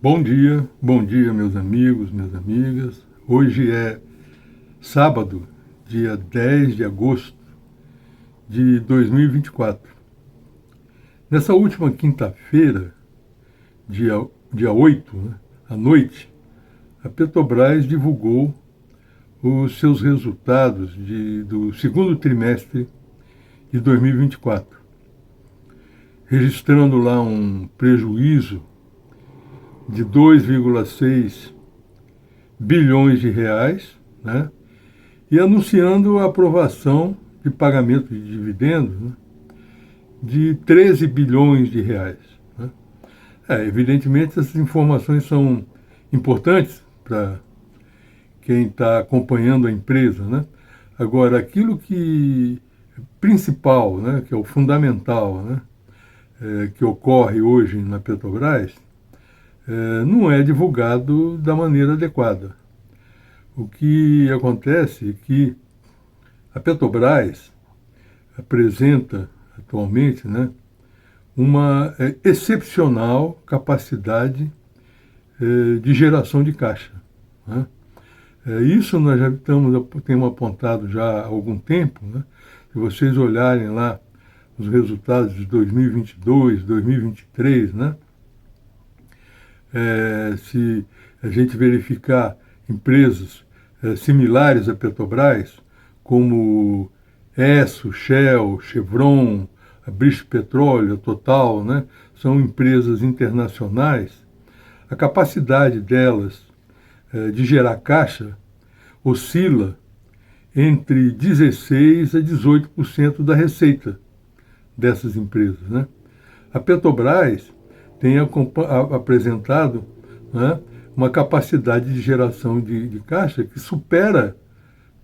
Bom dia, meus amigos, minhas amigas. Hoje é sábado, dia 10 de agosto de 2024. Nessa última quinta-feira, dia 8, né, à noite, a Petrobras divulgou os seus resultados do segundo trimestre de 2024, registrando lá um prejuízo de 2,6 bilhões de reais, né? E anunciando a aprovação de pagamento de dividendos, né, de 13 bilhões de reais. Né? Evidentemente, essas informações são importantes para quem está acompanhando a empresa. Né? Agora, aquilo que é principal, né, que é o fundamental, né, que ocorre hoje na Petrobras, não é divulgado da maneira adequada. O que acontece é que a Petrobras apresenta atualmente, né, uma excepcional capacidade de geração de caixa. Né? Isso nós já temos apontado já há algum tempo. Né? Se vocês olharem lá os resultados de 2022, 2023, né? Se a gente verificar empresas similares à Petrobras, como Esso, Shell, Chevron, a British Petroleum, a Total, né, são empresas internacionais, a capacidade delas de gerar caixa oscila entre 16% a 18% da receita dessas empresas. Né? A Petrobras tem apresentado, né, uma capacidade de geração de caixa que supera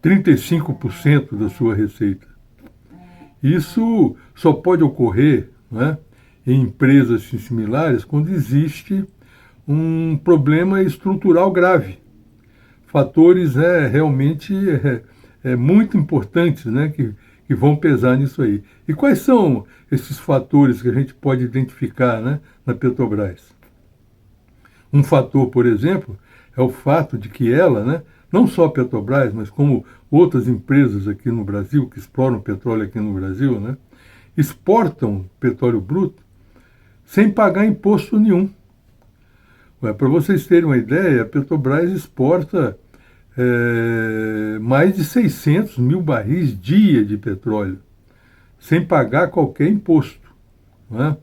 35% da sua receita. Isso só pode ocorrer, né, em empresas similares quando existe um problema estrutural grave. Fatores realmente muito importantes, né, que vão pesar nisso aí. E quais são esses fatores que a gente pode identificar, né, na Petrobras? Um fator, por exemplo, é o fato de que ela, né, não só a Petrobras, mas como outras empresas aqui no Brasil, que exploram petróleo aqui no Brasil, né, exportam petróleo bruto sem pagar imposto nenhum. Para vocês terem uma ideia, a Petrobras exporta mais de 600 mil barris dia de petróleo, sem pagar qualquer imposto. Né?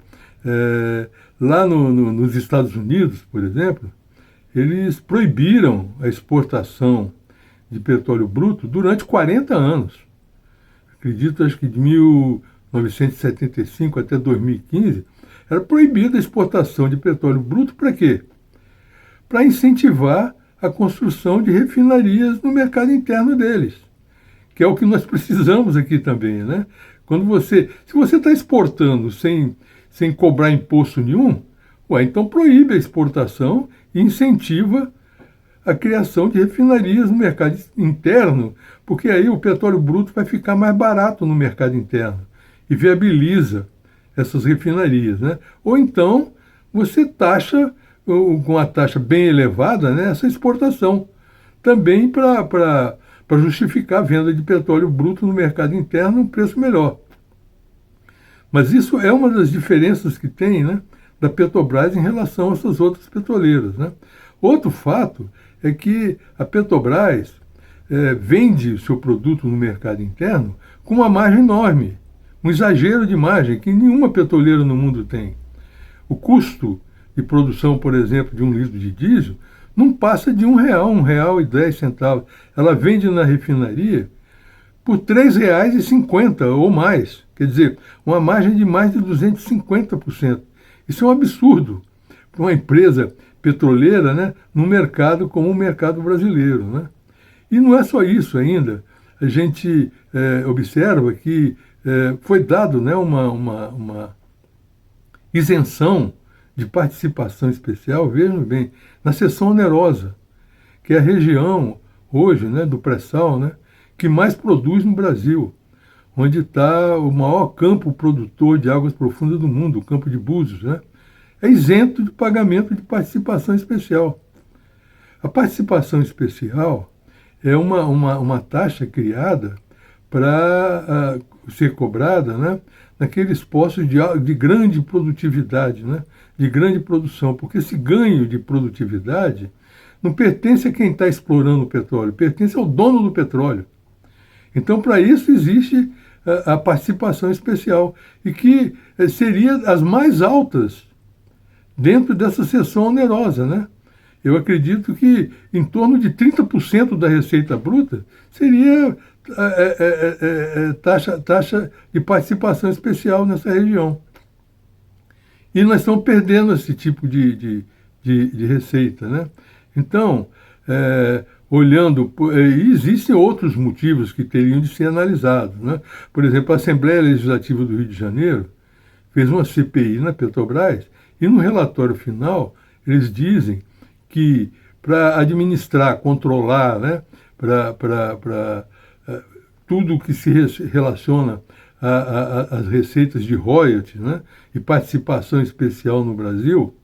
Lá nos Estados Unidos, por exemplo, eles proibiram a exportação de petróleo bruto durante 40 anos. Acredito, acho que de 1975 até 2015, era proibida a exportação de petróleo bruto para quê? Para incentivar a construção de refinarias no mercado interno deles, que é o que nós precisamos aqui também, né? Se você está exportando sem cobrar imposto nenhum, então proíbe a exportação e incentiva a criação de refinarias no mercado interno, porque aí o petróleo bruto vai ficar mais barato no mercado interno e viabiliza essas refinarias, né? Ou então você taxa com a taxa bem elevada, né, essa exportação, também para justificar a venda de petróleo bruto no mercado interno a um preço melhor. Mas isso é uma das diferenças que tem, né, da Petrobras em relação a essas outras petroleiras. Né? Outro fato é que a Petrobras vende o seu produto no mercado interno com uma margem enorme, um exagero de margem que nenhuma petroleira no mundo tem. O custo de produção, por exemplo, de um litro de diesel, não passa de R$ 1,10. Ela vende na refinaria por R$ 3,50 ou mais. Quer dizer, uma margem de mais de 250%. Isso é um absurdo para uma empresa petroleira, né, num mercado como o mercado brasileiro. Né? E não é só isso ainda. A gente observa que foi dado, né, uma isenção de participação especial, vejam bem, na seção onerosa, que é a região hoje, né, do pré-sal, né, que mais produz no Brasil, onde está o maior campo produtor de águas profundas do mundo, o Campo de Búzios. Né? é isento de pagamento de participação especial. A participação especial é uma taxa criada para ser cobrada, né, naqueles postos de grande produtividade, né, de grande produção, porque esse ganho de produtividade não pertence a quem está explorando o petróleo, pertence ao dono do petróleo. Então, para isso existe a participação especial, e que seria as mais altas dentro dessa seção onerosa, né? Eu acredito que em torno de 30% da receita bruta seria taxa de participação especial nessa região. E nós estamos perdendo esse tipo de receita, né? Então, olhando, existem outros motivos que teriam de ser analisados, né? Por exemplo, a Assembleia Legislativa do Rio de Janeiro fez uma CPI na Petrobras e no relatório final eles dizem que para administrar, controlar, né, para tudo que se relaciona às receitas de royalties, né, e participação especial no Brasil,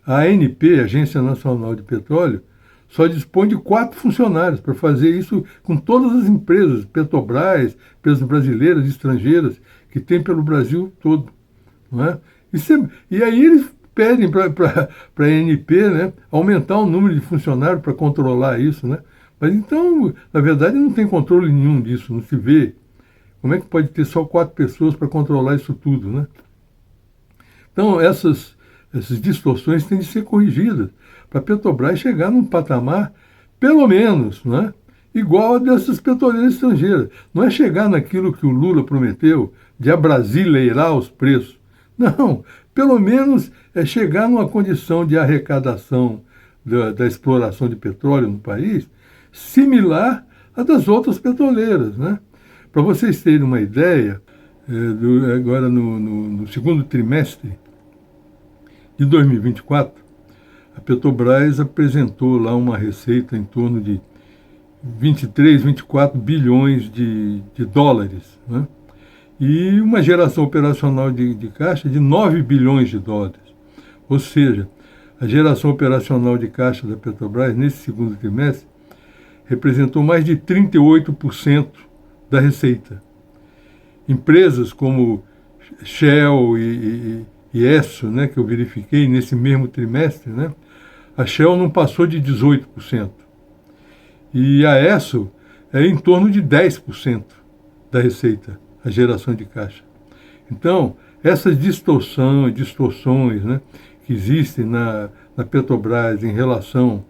a ANP, Agência Nacional de Petróleo, só dispõe de 4 funcionários para fazer isso com todas as empresas, Petrobras, empresas brasileiras e estrangeiras, que tem pelo Brasil todo. Não é? E aí eles pedem para a ANP, né, aumentar o número de funcionários para controlar isso, né? Mas então, na verdade, não tem controle nenhum disso, não se vê. Como é que pode ter só 4 pessoas para controlar isso tudo, né? Então, essas distorções têm de ser corrigidas para a Petrobras chegar num patamar, pelo menos, né, igual a dessas petroleiras estrangeiras. Não é chegar naquilo que o Lula prometeu, de abrasileirar os preços. Não, pelo menos é chegar numa condição de arrecadação da exploração de petróleo no país similar à das outras petroleiras, né? Para vocês terem uma ideia, agora no segundo trimestre de 2024, a Petrobras apresentou lá uma receita em torno de 23, 24 bilhões de dólares, né? E uma geração operacional de caixa de 9 bilhões de dólares. Ou seja, a geração operacional de caixa da Petrobras nesse segundo trimestre representou mais de 38% da receita. Empresas como Shell e Esso, né, que eu verifiquei nesse mesmo trimestre, né, a Shell não passou de 18%. E a Esso é em torno de 10% da receita, a geração de caixa. Então, essas distorções, né, que existem na Petrobras em relação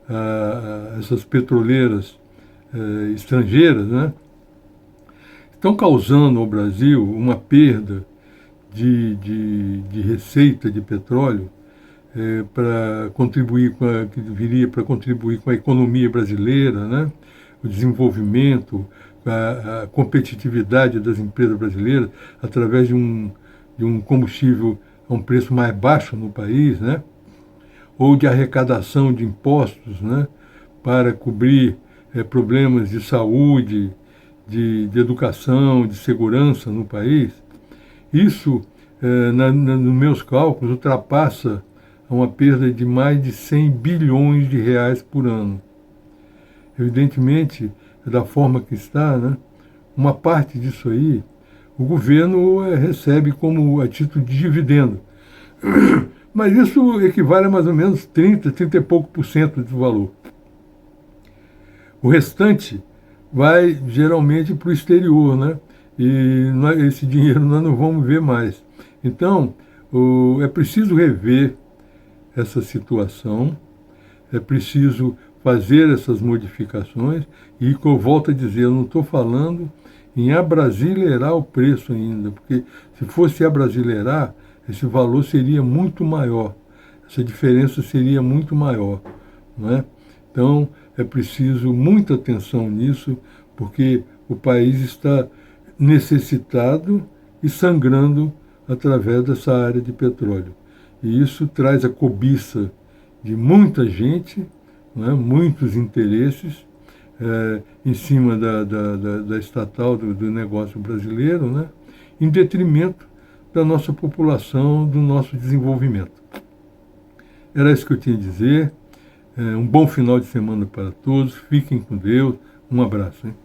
a essas petroleiras estrangeiras, né, estão causando ao Brasil uma perda de receita de petróleo para contribuir que viria para contribuir com a economia brasileira, né, o desenvolvimento, a competitividade das empresas brasileiras através de um combustível a um preço mais baixo no país, né, ou de arrecadação de impostos, né, para cobrir problemas de saúde, de educação, de segurança no país. Isso, nos meus cálculos, ultrapassa uma perda de mais de 100 bilhões de reais por ano. Evidentemente, da forma que está, né, uma parte disso aí, o governo recebe como a título de dividendo. Mas isso equivale a mais ou menos 30 e pouco por cento do valor. O restante vai geralmente para o exterior, né? E esse dinheiro nós não vamos ver mais. Então, é preciso rever essa situação, é preciso fazer essas modificações, e que eu volto a dizer, eu não estou falando em abrasileirar o preço ainda, porque se fosse abrasileirar, esse valor seria muito maior, essa diferença seria muito maior, não é? Então, é preciso muita atenção nisso, porque o país está necessitado e sangrando através dessa área de petróleo. E isso traz a cobiça de muita gente, né, muitos interesses em cima da estatal, do negócio brasileiro, né, em detrimento da nossa população, do nosso desenvolvimento. Era isso que eu tinha a dizer. Um bom final de semana para todos. Fiquem com Deus. Um abraço. Hein?